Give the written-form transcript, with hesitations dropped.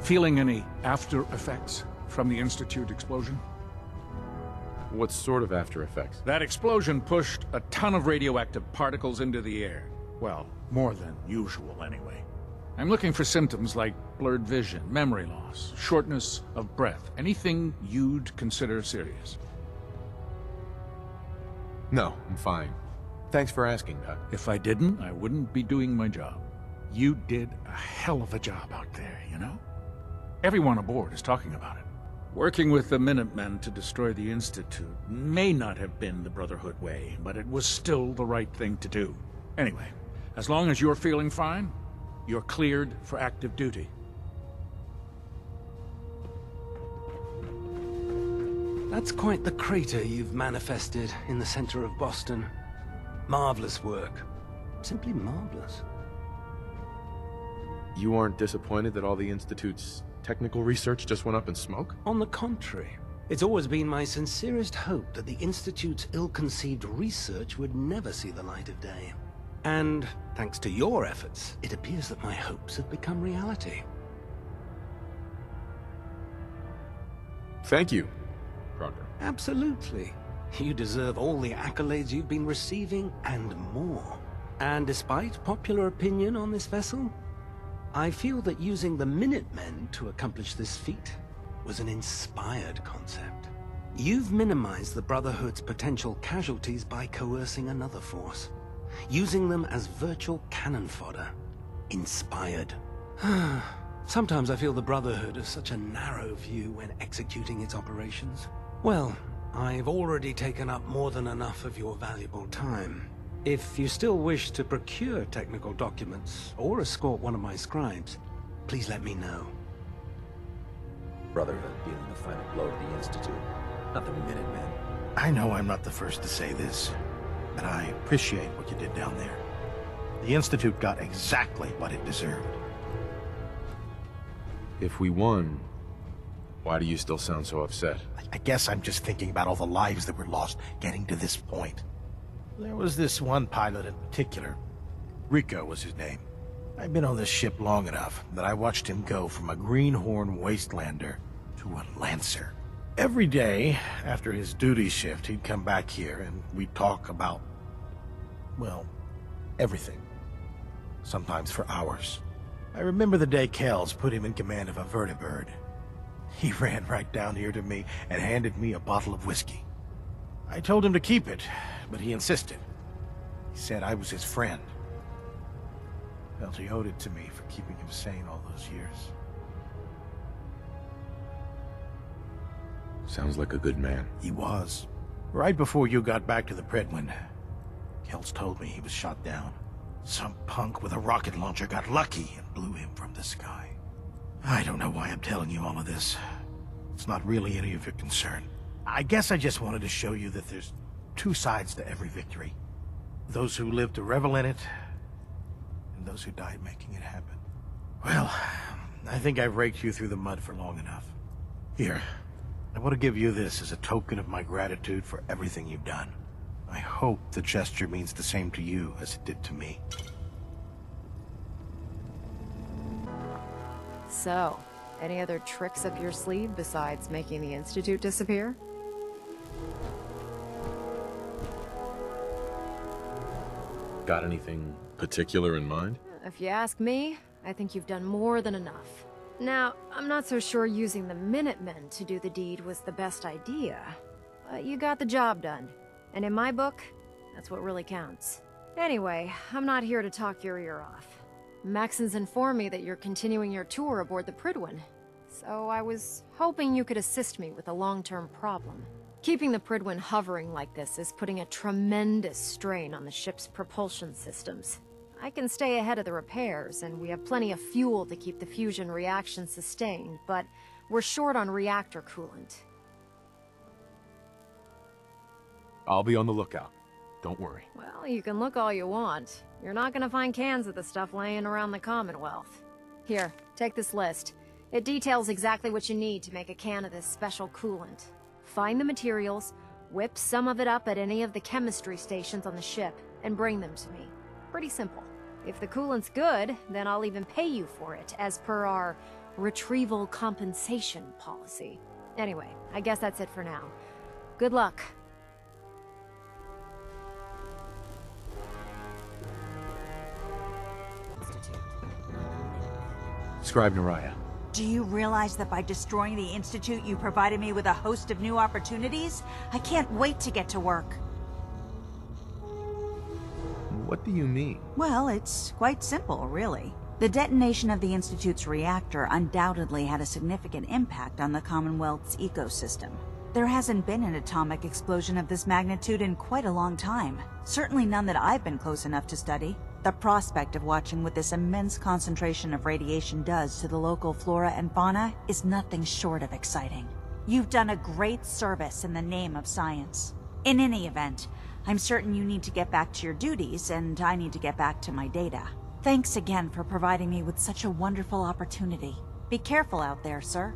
Feeling any after effects from the Institute explosion? What sort of after effects? That explosion pushed a ton of radioactive particles into the air. Well, more than usual anyway. I'm looking for symptoms like blurred vision, memory loss, shortness of breath, anything you'd consider serious. No, I'm fine. Thanks for asking, Doc. If I didn't, I wouldn't be doing my job. You did a hell of a job out there, you know? Everyone aboard is talking about it. Working with the Minutemen to destroy the Institute may not have been the Brotherhood way, but it was still the right thing to do. Anyway, as long as you're feeling fine, you're cleared for active duty. That's quite the crater you've manifested in the center of Boston. Marvelous work. Simply marvelous. You aren't disappointed that all the Institute's technical research just went up in smoke? On the contrary, it's always been my sincerest hope that the Institute's ill-conceived research would never see the light of day. And, thanks to your efforts, it appears that my hopes have become reality. Thank you, Proctor. Absolutely. You deserve all the accolades you've been receiving, and more. And despite popular opinion on this vessel, I feel that using the Minutemen to accomplish this feat was an inspired concept. You've minimized the Brotherhood's potential casualties by coercing another force, using them as virtual cannon fodder. Inspired. Sometimes I feel the Brotherhood has such a narrow view when executing its operations. Well, I've already taken up more than enough of your valuable time. If you still wish to procure technical documents, or escort one of my scribes, please let me know. Brotherhood dealing the final blow to the Institute, not the Minutemen. I know I'm not the first to say this, but I appreciate what you did down there. The Institute got exactly what it deserved. If we won, why do you still sound so upset? I guess I'm just thinking about all the lives that were lost getting to this point. There was this one pilot in particular. Rico was his name. I've been on this ship long enough that I watched him go from a greenhorn wastelander to a Lancer. Every day, after his duty shift, he'd come back here and we'd talk about, well, everything. Sometimes for hours. I remember the day Kells put him in command of a vertibird. He ran right down here to me and handed me a bottle of whiskey. I told him to keep it, but he insisted. He said I was his friend. Felt he owed it to me for keeping him sane all those years. Sounds like a good man. He was. Right before you got back to the Predwin, Kells told me he was shot down. Some punk with a rocket launcher got lucky and blew him from the sky. I don't know why I'm telling you all of this. It's not really any of your concern. I guess I just wanted to show you that there's two sides to every victory. Those who live to revel in it, and those who died making it happen. Well, I think I've raked you through the mud for long enough. Here, I want to give you this as a token of my gratitude for everything you've done. I hope the gesture means the same to you as it did to me. So, any other tricks up your sleeve besides making the Institute disappear? Got anything particular in mind? If you ask me, I think you've done more than enough. Now, I'm not so sure using the Minutemen to do the deed was the best idea, but you got the job done. And in my book, that's what really counts. Anyway, I'm not here to talk your ear off. Maxon's informed me that you're continuing your tour aboard the Prydwen, so I was hoping you could assist me with a long-term problem. Keeping the Prydwen hovering like this is putting a tremendous strain on the ship's propulsion systems. I can stay ahead of the repairs, and we have plenty of fuel to keep the fusion reaction sustained, but we're short on reactor coolant. I'll be on the lookout. Don't worry. Well, you can look all you want. You're not gonna find cans of the stuff laying around the Commonwealth. Here, take this list. It details exactly what you need to make a can of this special coolant. Find the materials, whip some of it up at any of the chemistry stations on the ship, and bring them to me. Pretty simple. If the coolant's good, then I'll even pay you for it, as per our retrieval compensation policy. Anyway, I guess that's it for now. Good luck. Scribe Neriah. Do you realize that by destroying the Institute, you provided me with a host of new opportunities? I can't wait to get to work. What do you mean? Well, it's quite simple, really. The detonation of the Institute's reactor undoubtedly had a significant impact on the Commonwealth's ecosystem. There hasn't been an atomic explosion of this magnitude in quite a long time. Certainly none that I've been close enough to study. The prospect of watching what this immense concentration of radiation does to the local flora and fauna is nothing short of exciting. You've done a great service in the name of science. In any event, I'm certain you need to get back to your duties, and I need to get back to my data. Thanks again for providing me with such a wonderful opportunity. Be careful out there, sir.